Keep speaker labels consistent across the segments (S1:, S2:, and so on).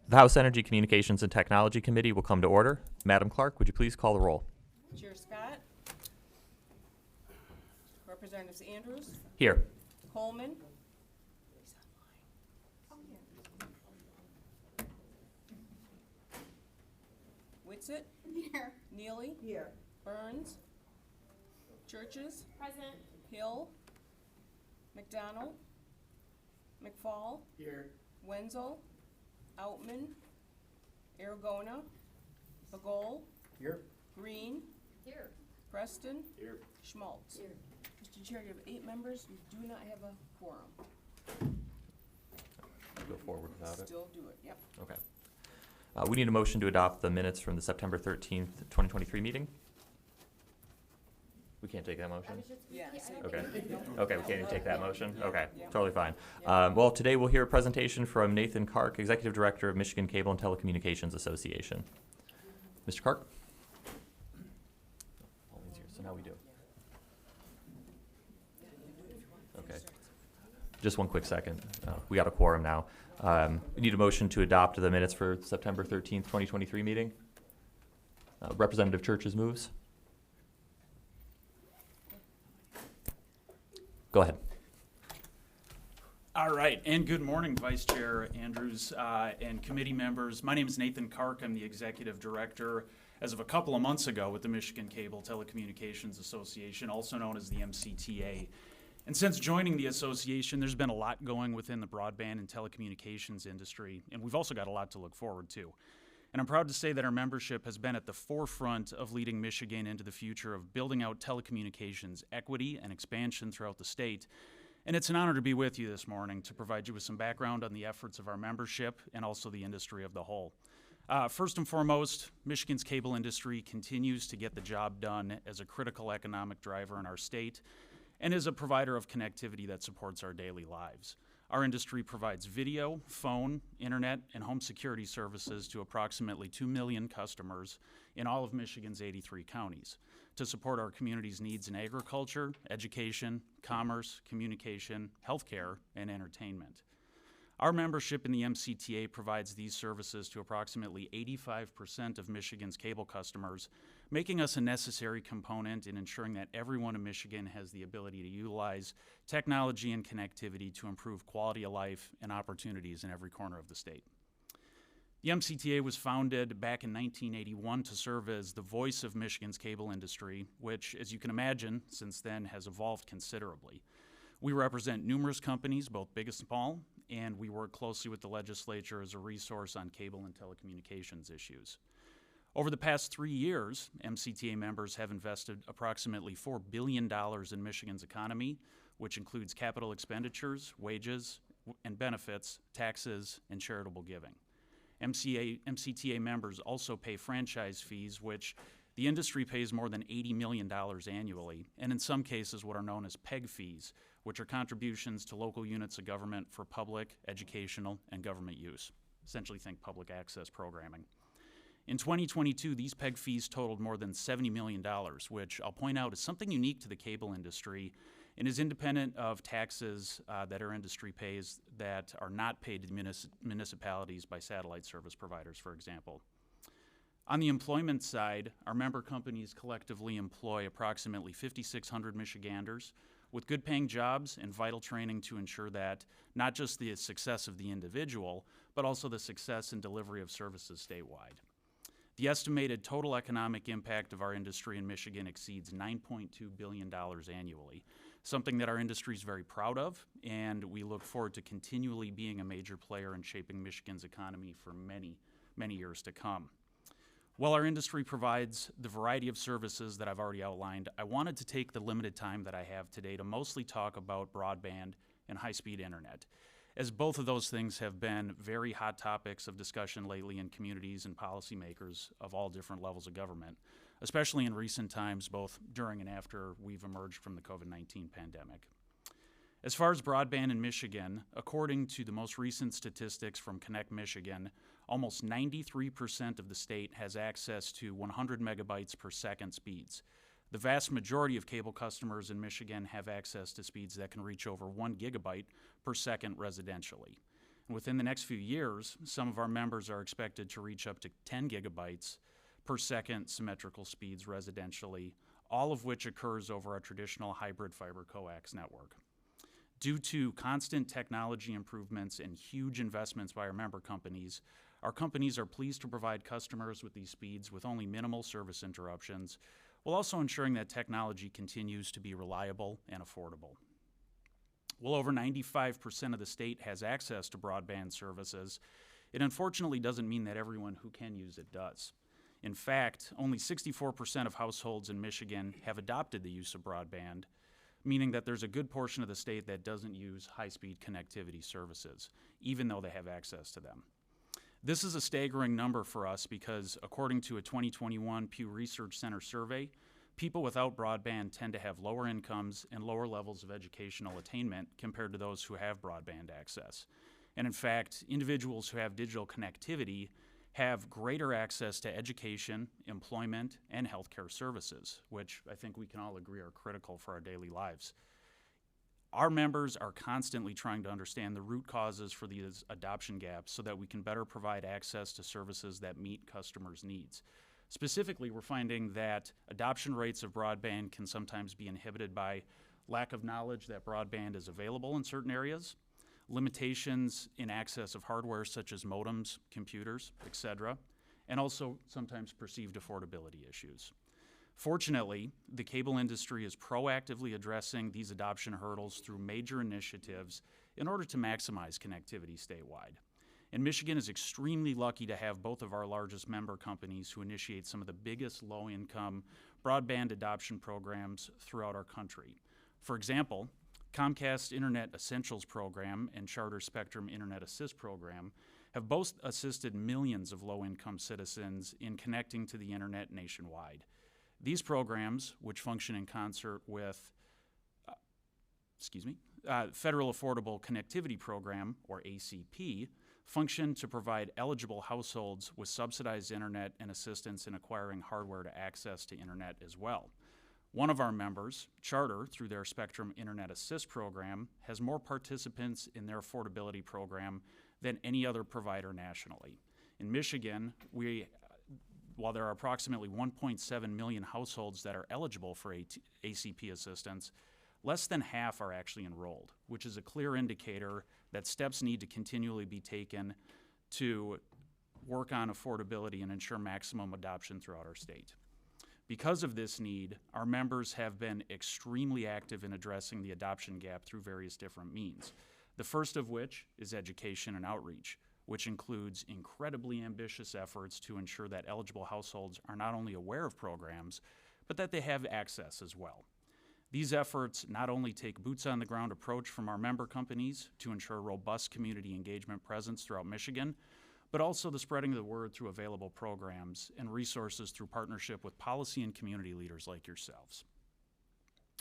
S1: The House Energy, Communications, and Technology Committee will come to order. Madam Clerk, would you please call the roll?
S2: Chair Scott. Representatives Andrews,
S1: Here.
S2: Coleman. Witsit.
S3: Here.
S2: Neely.
S3: Here.
S2: Burns. Churches.
S3: Present.
S2: Hill. McDonald. McFall.
S3: Here.
S2: Wenzel. Outman. Aragona. Bagol.
S3: Here.
S2: Green.
S3: Here.
S2: Preston.
S3: Here.
S2: Schmaltz.
S3: Here.
S2: Mr. Chair, you have 8 members. We do not have a quorum.
S1: Go forward without it.
S2: Still do it, yep.
S1: Okay. We need a motion to adopt the minutes from the September 13th, 2023 meeting. We can't take that motion?
S2: Yeah.
S1: Okay. Okay, we can't even take that motion? Okay,
S2: Yeah.
S1: totally fine. Well, today we'll hear a presentation from Nathan Kark, Executive Director of Michigan Cable and Telecommunications Association. Mr. Kark? Pauline's here, so now we do. Okay. Just one quick second. We got a quorum now. We need a motion to adopt the minutes for September 13th, 2023 meeting. Representative Churches moves. Go ahead.
S4: All right, and good morning, Vice Chair Andrews and committee members. My name is Nathan Kark. I'm the Executive Director as of a couple of months ago with the Michigan Cable Telecommunications Association, also known as the MCTA. And since joining the association, there's been a lot going within the broadband and telecommunications industry, and we've also got a lot to look forward to. And I'm proud to say that our membership has been at the forefront of leading Michigan into the future of building out telecommunications equity and expansion throughout the state. And it's an honor to be with you this morning to provide you with some background on the efforts of our membership and also the industry of the whole. First and foremost, Michigan's cable industry continues to get the job done as a critical economic driver in our state and is a provider of connectivity that supports our daily lives. Our industry provides video, phone, internet, and home security services to approximately 2 million customers in all of Michigan's 83 counties to support our community's needs in agriculture, education, commerce, communication, healthcare, and entertainment. Our membership in the MCTA provides these services to approximately 85% of Michigan's cable customers, making us a necessary component in ensuring that everyone in Michigan has the ability to utilize technology and connectivity to improve quality of life and opportunities in every corner of the state. The MCTA was founded back in 1981 to serve as the voice of Michigan's cable industry, which, as you can imagine, since then has evolved considerably. We represent numerous companies, both big and small, and we work closely with the legislature as a resource on cable and telecommunications issues. Over the past 3 years, MCTA members have invested approximately $4 billion in Michigan's economy, which includes capital expenditures, wages and benefits, taxes, and charitable giving. MCTA members also pay franchise fees, which the industry pays more than $80 million annually, and in some cases what are known as PEG fees, which are contributions to local units of government for public, educational, and government use. Essentially think public access programming. In 2022, these PEG fees totaled more than $70 million, which I'll point out is something unique to the cable industry and is independent of taxes that our industry pays that are not paid to municipalities by satellite service providers, for example. On the employment side, our member companies collectively employ approximately 5,600 Michiganders with good paying jobs and vital training to ensure that not just the success of the individual, but also the success and delivery of services statewide. The estimated total economic impact of our industry in Michigan exceeds $9.2 billion annually, something that our industry is very proud of, and we look forward to continually being a major player in shaping Michigan's economy for many, many years to come. While our industry provides the variety of services that I've already outlined, I wanted to take the limited time that I have today to mostly talk about broadband and high-speed internet, as both of those things have been very hot topics of discussion lately in communities and policymakers of all different levels of government, especially in recent times, both during and after we've emerged from the COVID-19 pandemic. As far as broadband in Michigan, according to the most recent statistics from Connect Michigan, almost 93% of the state has access to 100 megabytes per second speeds. The vast majority of cable customers in Michigan have access to speeds that can reach over 1 gigabyte per second residentially. Within the next few years, some of our members are expected to reach up to 10 gigabytes per second symmetrical speeds residentially, all of which occurs over our traditional hybrid fiber coax network. Due to constant technology improvements and huge investments by our member companies, our companies are pleased to provide customers with these speeds with only minimal service interruptions, while also ensuring that technology continues to be reliable and affordable. Well over 95% of the state has access to broadband services. It unfortunately doesn't mean that everyone who can use it does. In fact, only 64% of households in Michigan have adopted the use of broadband, meaning that there's a good portion of the state that doesn't use high-speed connectivity services, even though they have access to them. This is a staggering number for us because, according to a 2021 Pew Research Center survey, people without broadband tend to have lower incomes and lower levels of educational attainment compared to those who have broadband access. And in fact, individuals who have digital connectivity have greater access to education, employment, and healthcare services, which I think we can all agree are critical for our daily lives. Our members are constantly trying to understand the root causes for these adoption gaps so that we can better provide access to services that meet customers' needs. Specifically, we're finding that adoption rates of broadband can sometimes be inhibited by lack of knowledge that broadband is available in certain areas, limitations in access of hardware such as modems, computers, etc., and also sometimes perceived affordability issues. Fortunately, the cable industry is proactively addressing these adoption hurdles through major initiatives in order to maximize connectivity statewide. And Michigan is extremely lucky to have both of our largest member companies who initiate some of the biggest low-income broadband adoption programs throughout our country. For example, Comcast Internet Essentials Program and Charter Spectrum Internet Assist Program have both assisted millions of low-income citizens in connecting to the internet nationwide. These programs, which function in concert with Federal Affordable Connectivity Program, or ACP, function to provide eligible households with subsidized internet and assistance in acquiring hardware to access to internet as well. One of our members, Charter, through their Spectrum Internet Assist program, has more participants in their affordability program than any other provider nationally. In Michigan, while there are approximately 1.7 million households that are eligible for ACP assistance, less than half are actually enrolled, which is a clear indicator that steps need to continually be taken to work on affordability and ensure maximum adoption throughout our state. Because of this need, our members have been extremely active in addressing the adoption gap through various different means. The first of which is education and outreach, which includes incredibly ambitious efforts to ensure that eligible households are not only aware of programs, but that they have access as well. These efforts not only take boots-on-the-ground approach from our member companies to ensure robust community engagement presence throughout Michigan, but also the spreading of the word through available programs and resources through partnership with policy and community leaders like yourselves.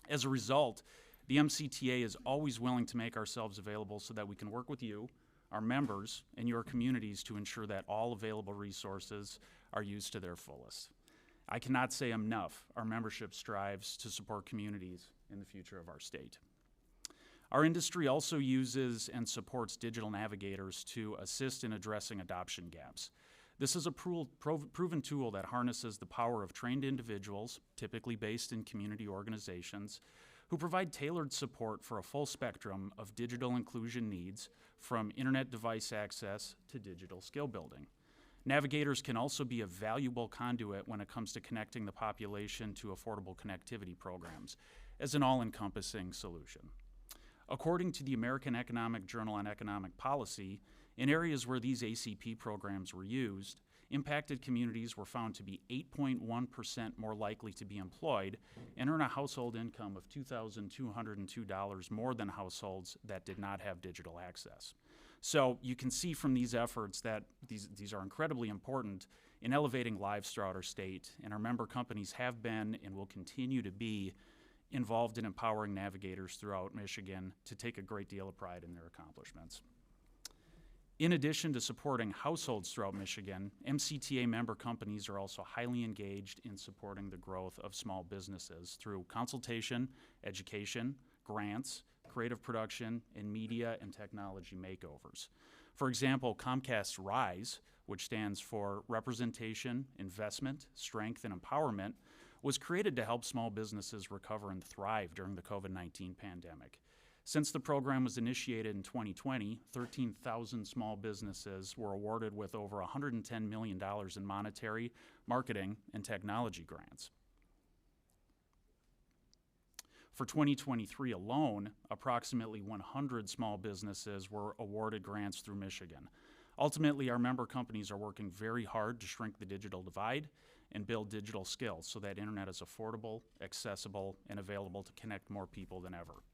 S4: As a result, the MCTA is always willing to make ourselves available so that we can work with you, our members, and your communities to ensure that all available resources are used to their fullest. I cannot say enough, our membership strives to support communities in the future of our state. Our industry also uses and supports digital navigators to assist in addressing adoption gaps. This is a proven tool that harnesses the power of trained individuals, typically based in community organizations, who provide tailored support for a full spectrum of digital inclusion needs, from internet device access to digital skill building. Navigators can also be a valuable conduit when it comes to connecting the population to affordable connectivity programs as an all-encompassing solution. According to the American Economic Journal on Economic Policy, in areas where these ACP programs were used, impacted communities were found to be 8.1% more likely to be employed and earn a household income of $2,202 more than households that did not have digital access. So you can see from these efforts that these are incredibly important in elevating lives throughout our state, and our member companies have been and will continue to be involved in empowering navigators throughout Michigan to take a great deal of pride in their accomplishments. In addition to supporting households throughout Michigan, MCTA member companies are also highly engaged in supporting the growth of small businesses through consultation, education, grants, creative production, and media and technology makeovers. For example, Comcast RISE, which stands for Representation, Investment, Strength, and Empowerment, was created to help small businesses recover and thrive during the COVID-19 pandemic. Since the program was initiated in 2020, 13,000 small businesses were awarded with over $110 million in monetary, marketing, and technology grants. For 2023 alone, approximately 100 small businesses were awarded grants through Michigan. Ultimately, our member companies are working very hard to shrink the digital divide and build digital skills so that internet is affordable, accessible, and available to connect more people than ever.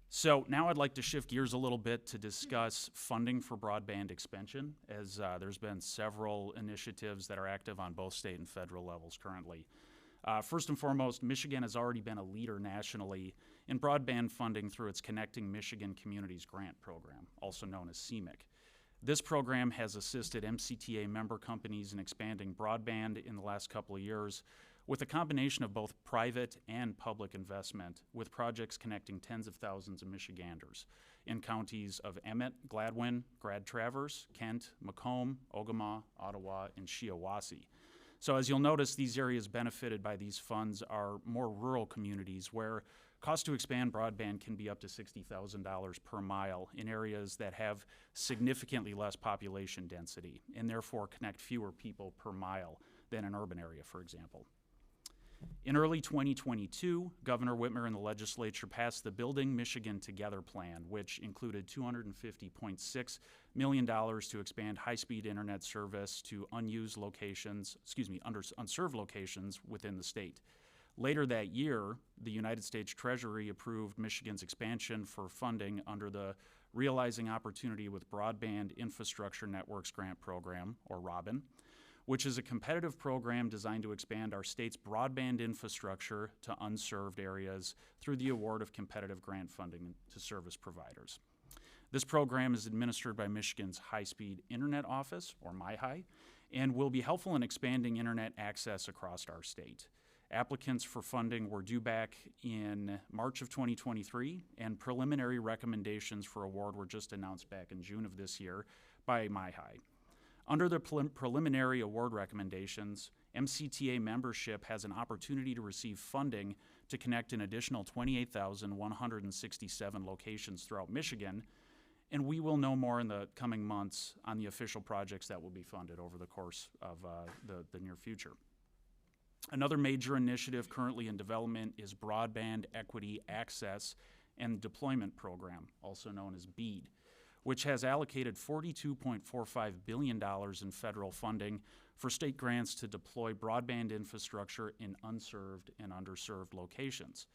S4: So now I'd like to shift gears a little bit to discuss funding for broadband expansion, as there's been several initiatives that are active on both state and federal levels currently. First and foremost, Michigan has already been a leader nationally in broadband funding through its Connecting Michigan Communities Grant Program, also known as CMIC. This program has assisted MCTA member companies in expanding broadband in the last couple of years with a combination of both private and public investment, with projects connecting tens of thousands of Michiganders in counties of Emmett, Gladwin, Grand Traverse, Kent, Macomb, Ogama, Ottawa, and Shiawassee. So as you'll notice, these areas benefited by these funds are more rural communities where cost to expand broadband can be up to $60,000 per mile in areas that have significantly less population density and therefore connect fewer people per mile than an urban area, for example. In early 2022, Governor Whitmer and the legislature passed the Building Michigan Together plan, which included $250.6 million to expand high-speed internet service to unserved locations within the state. Later that year, the United States Treasury approved Michigan's expansion for funding under the Realizing Opportunity with Broadband Infrastructure Networks Grant Program, or ROBIN, which is a competitive program designed to expand our state's broadband infrastructure to unserved areas through the award of competitive grant funding to service providers. This program is administered by Michigan's High-Speed Internet Office, or MyHigh, and will be helpful in expanding internet access across our state. Applicants for funding were due back in March of 2023, and preliminary recommendations for award were just announced back in June of this year by MyHigh. Under the preliminary award recommendations, MCTA membership has an opportunity to receive funding to connect an additional 28,167 locations throughout Michigan, and we will know more in the coming months on the official projects that will be funded over the course of the near future. Another major initiative currently in development is Broadband Equity Access and Deployment Program, also known as BEAD, which has allocated $42.45 billion in federal funding for state grants to deploy broadband infrastructure in unserved and underserved locations.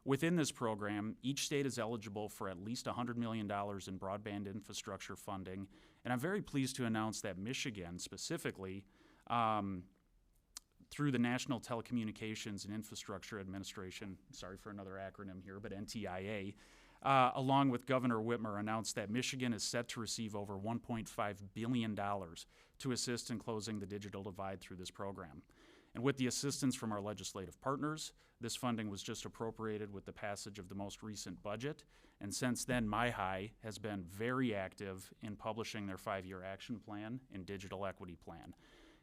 S4: Within this program, each state is eligible for at least $100 million in broadband infrastructure funding, and I'm very pleased to announce that Michigan specifically, through the National Telecommunications and Infrastructure Administration, sorry for another acronym here, but NTIA, along with Governor Whitmer, announced that Michigan is set to receive over $1.5 billion to assist in closing the digital divide through this program. And with the assistance from our legislative partners, this funding was just appropriated with the passage of the most recent budget. And since then, MyHigh has been very active in publishing their 5-year action plan and digital equity plan.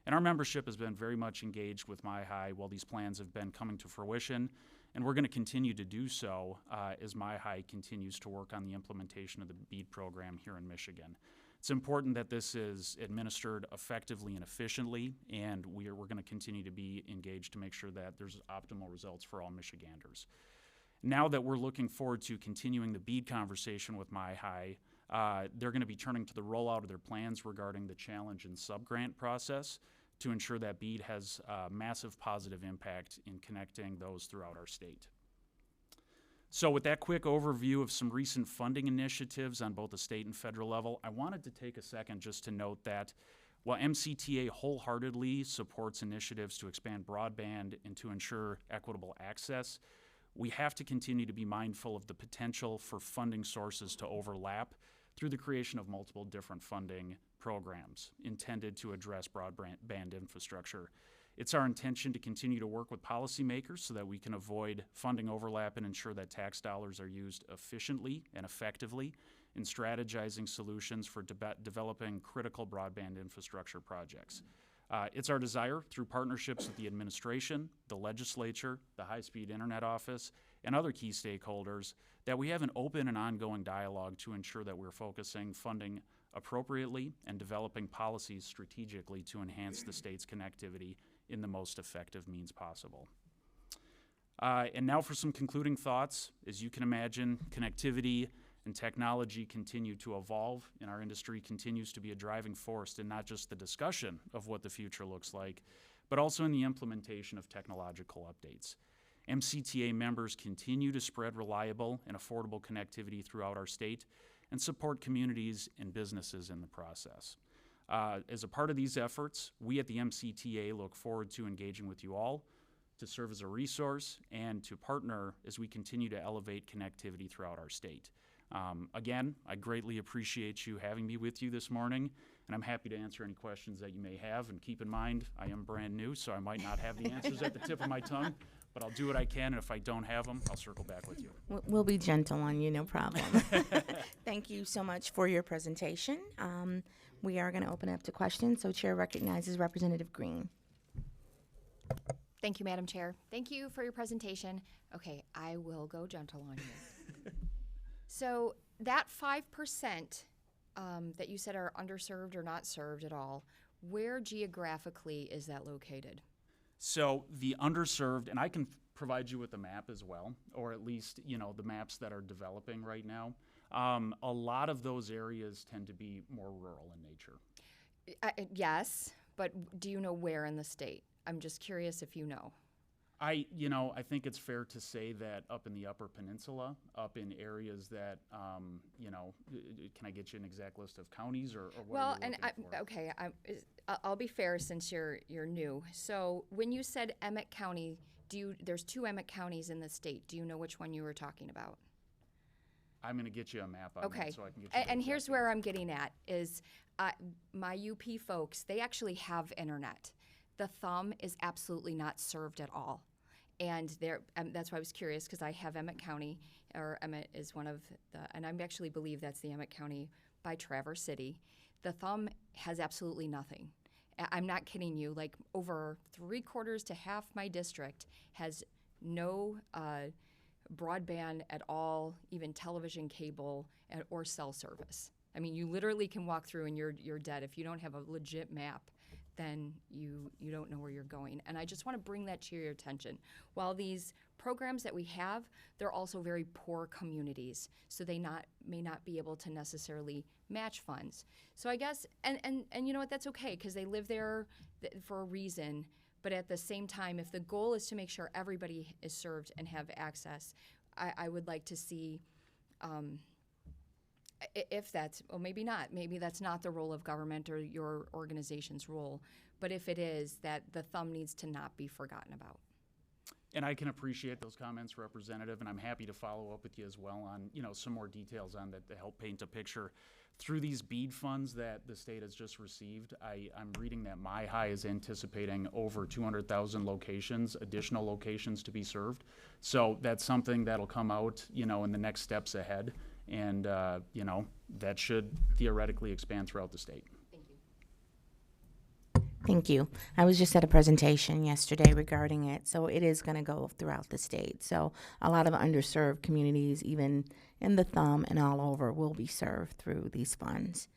S4: And our membership has been very much engaged with MyHigh while these plans have been coming to fruition, and we're going to continue to do so as MyHigh continues to work on the implementation of the BEAD program here in Michigan. It's important that this is administered effectively and efficiently, and we're going to continue to be engaged to make sure that there's optimal results for all Michiganders. Now that we're looking forward to continuing the BEAD conversation with MyHigh, they're going to be turning to the rollout of their plans regarding the challenge and subgrant process to ensure that BEAD has a massive positive impact in connecting those throughout our state. So with that quick overview of some recent funding initiatives on both the state and federal level, I wanted to take a second just to note that while MCTA wholeheartedly supports initiatives to expand broadband and to ensure equitable access, we have to continue to be mindful of the potential for funding sources to overlap through the creation of multiple different funding programs intended to address broadband infrastructure. It's our intention to continue to work with policymakers so that we can avoid funding overlap and ensure that tax dollars are used efficiently and effectively in strategizing solutions for developing critical broadband infrastructure projects. It's our desire, through partnerships with the administration, the legislature, the High-Speed Internet Office, and other key stakeholders, that we have an open and ongoing dialogue to ensure that we're focusing funding appropriately and developing policies strategically to enhance the state's connectivity in the most effective means possible. And now for some concluding thoughts. As you can imagine, connectivity and technology continue to evolve, and our industry continues to be a driving force in not just the discussion of what the future looks like, but also in the implementation of technological updates. MCTA members continue to spread reliable and affordable connectivity throughout our state and support communities and businesses in the process. As a part of these efforts, we at the MCTA look forward to engaging with you all to serve as a resource and to partner as we continue to elevate connectivity throughout our state. Again, I greatly appreciate you having me with you this morning, and I'm happy to answer any questions that you may have. And keep in mind, I am brand new, so I might not have the answers at the tip of my tongue, but I'll do what I can, and if I don't have them, I'll circle back with you.
S3: We'll be gentle on you, no problem. Thank you so much for your presentation. We are going to open up to questions, so Chair recognizes Representative Green.
S5: Thank you, Madam Chair. Thank you for your presentation. Okay, I will go gentle on you. So that 5% that you said are underserved or not served at all, where geographically is that located?
S4: So the underserved, and I can provide you with a map as well, or at least, the maps that are developing right now. A lot of those areas tend to be more rural in nature.
S5: Yes, but do you know where in the state? I'm just curious if you know.
S4: I think it's fair to say that up in the Upper Peninsula, up in areas that, can I get you an exact list of counties or what are you looking for?
S5: Okay, I'll be fair since you're new. So when you said Emmett County, there's 2 Emmett counties in the state. Do you know which one you were talking about?
S4: I'm going to get you a map on
S5: Okay,
S4: that so I can get you
S5: and
S4: the
S5: here's
S4: exact
S5: where
S4: answer.
S5: I'm getting at is my UP folks, they actually have internet. The Thumb is absolutely not served at all. And that's why I was curious, because I have Emmett County, or Emmett is one of and I actually believe that's the Emmett County by Traverse City. The Thumb has absolutely nothing. I'm not kidding you, like over 3/4 to half my district has no broadband at all, even television, cable, or cell service. I mean, you literally can walk through and you're dead. If you don't have a legit map, then you don't know where you're going. And I just want to bring that to your attention. While these programs that we have, they're also very poor communities, so they may not be able to necessarily match funds. So I guess, and you know what, that's okay, because they live there for a reason. But at the same time, if the goal is to make sure everybody is served and have access, I would like to see, if that's, well, maybe not. Maybe that's not the role of government or your organization's role. But if it is, that the Thumb needs to not be forgotten about.
S4: And I can appreciate those comments, Representative, and I'm happy to follow up with you as well on, some more details on that to help paint a picture. Through these BEAD funds that the state has just received, I'm reading that MyHigh is anticipating over 200,000 locations, additional locations to be served. So that's something that'll come out, in the next steps ahead. And, that should theoretically expand throughout the state.
S5: Thank you.
S3: Thank you. I was just at a presentation yesterday regarding it, so it is going to go throughout the state. So a lot of underserved communities, even in the Thumb and all over, will be served through these funds.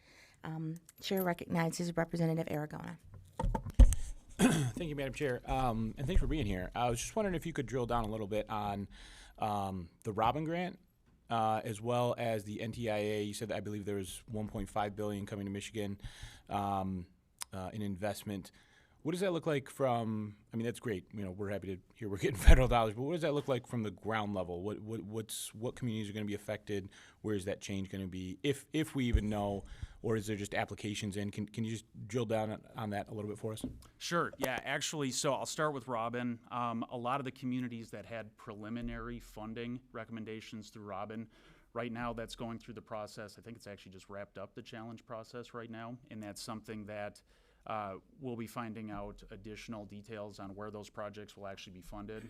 S3: Chair recognizes Representative Aragona.
S6: Thank you, Madam Chair, and thanks for being here. I was just wondering if you could drill down a little bit on the Robin Grant, as well as the NTIA. You said that I believe there was $1.5 billion coming to Michigan in investment. What does that look like from? I mean, that's great. We're happy to hear we're getting federal dollars, but what does that look like from the ground level? What communities are going to be affected? Where is that change going to be, if we even know, or is there just applications in? Can you just drill down on that a little bit for us?
S4: Sure. Yeah, actually, so I'll start with Robin. A lot of the communities that had preliminary funding recommendations through Robin, right now that's going through the process. I think it's actually just wrapped up the challenge process right now, and that's something that we'll be finding out additional details on where those projects will actually be funded.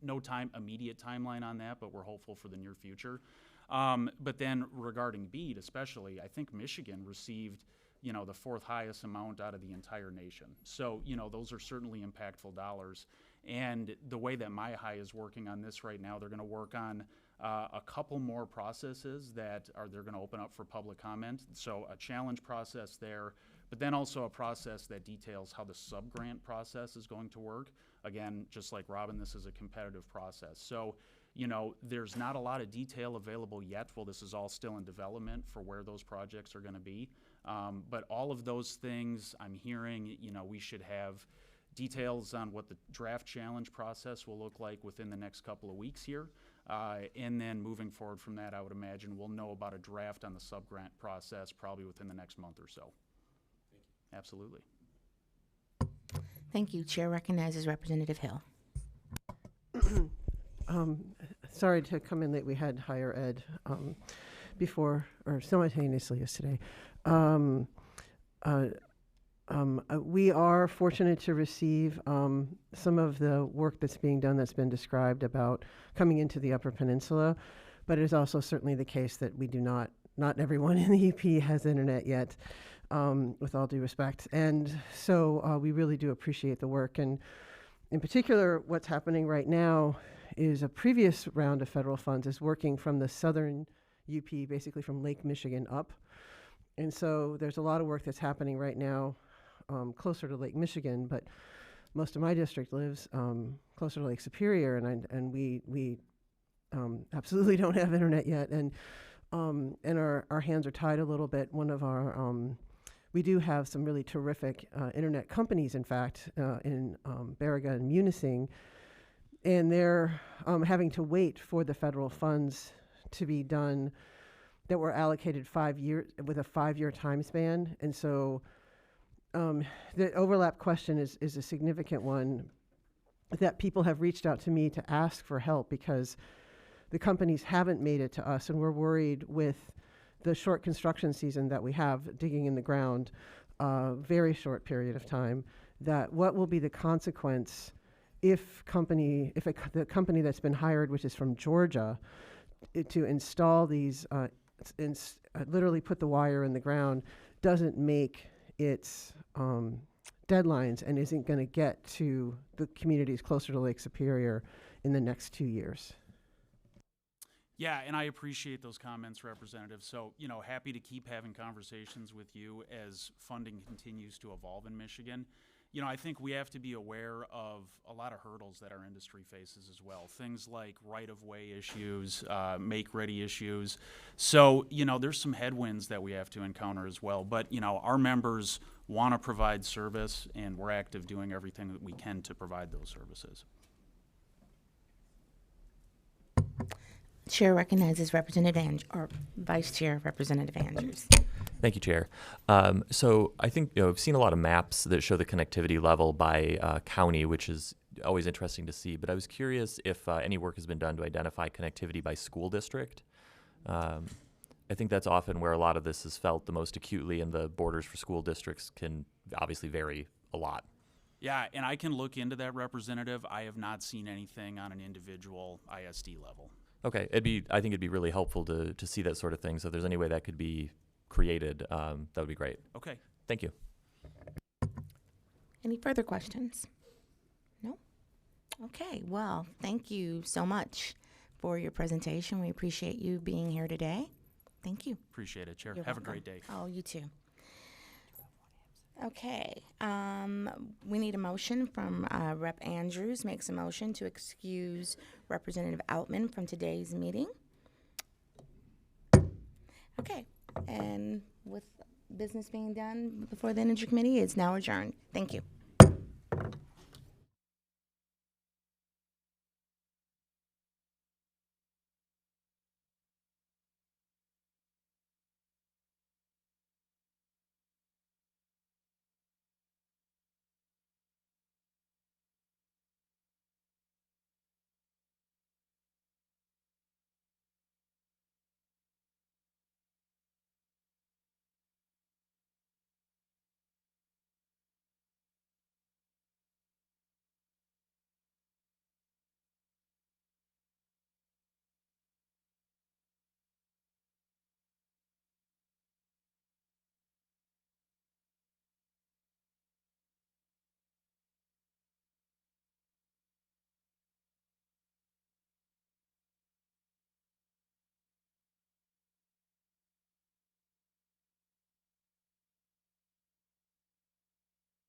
S4: No immediate timeline on that, but we're hopeful for the near future. But then regarding BEAD especially, I think Michigan received, the fourth highest amount out of the entire nation. So, those are certainly impactful dollars. And the way that MyHigh is working on this right now, they're going to work on a couple more processes that they're going to open up for public comment. So a challenge process there, but then also a process that details how the sub-grant process is going to work. Again, just like Robin, this is a competitive process. So, there's not a lot of detail available yet. Well, this is all still in development for where those projects are going to be. But all of those things I'm hearing, we should have details on what the draft challenge process will look like within the next couple of weeks here. And then moving forward from that, I would imagine we'll know about a draft on the sub-grant process probably within the next month or so. Thank you. Absolutely.
S3: Thank you. Chair recognizes Representative Hill.
S7: Sorry to come in late. We had higher ed before or simultaneously yesterday. We are fortunate to receive some of the work that's being done that's been described about coming into the Upper Peninsula, but it is also certainly the case that we do not everyone in the UP has internet yet, with all due respect. And so we really do appreciate the work. And in particular, what's happening right now is a previous round of federal funds is working from the southern UP, basically from Lake Michigan up. And so there's a lot of work that's happening right now closer to Lake Michigan, but most of my district lives closer to Lake Superior, and we absolutely don't have internet yet, and our hands are tied a little bit. One of our we do have some really terrific internet companies, in fact, in Baraga and Munising, and they're having to wait for the federal funds to be done that were allocated 5 years with a 5-year time span. And so the overlap question is a significant one that people have reached out to me to ask for help because the companies haven't made it to us, and we're worried with the short construction season that we have digging in the ground, very short period of time, that what will be the consequence if the company that's been hired, which is from Georgia, to install these, literally put the wire in the ground, doesn't make its deadlines and isn't going to get to the communities closer to Lake Superior in the next 2 years.
S4: Yeah, and I appreciate those comments, Representative. So, happy to keep having conversations with you as funding continues to evolve in Michigan. I think we have to be aware of a lot of hurdles that our industry faces as well. Things like right-of-way issues, make-ready issues. So, there's some headwinds that we have to encounter as well. But, our members want to provide service, and we're active doing everything that we can to provide those services.
S3: Chair recognizes Vice Chair Representative Andrews.
S1: Thank you, Chair. So I think I've seen a lot of maps that show the connectivity level by county, which is always interesting to see. But I was curious if any work has been done to identify connectivity by school district. I think that's often where a lot of this is felt the most acutely, and the borders for school districts can obviously vary a lot.
S4: Yeah, and I can look into that, Representative. I have not seen anything on an individual ISD level.
S1: Okay, I think it'd be really helpful to see that sort of thing. So if there's any way that could be created, that would be great.
S4: Okay.
S1: Thank you.
S3: Any further questions? No? Okay, well, thank you so much for your presentation. We appreciate you being here today. Thank you.
S4: Appreciate it, Chair.
S3: You're
S4: Have
S3: welcome.
S4: a great day.
S3: Oh, you too. Okay, we need a motion from Rep. Andrews. Makes a motion to excuse Representative Outman from today's meeting. Okay, and with business being done before the Energy Committee, it's now adjourned. Thank you.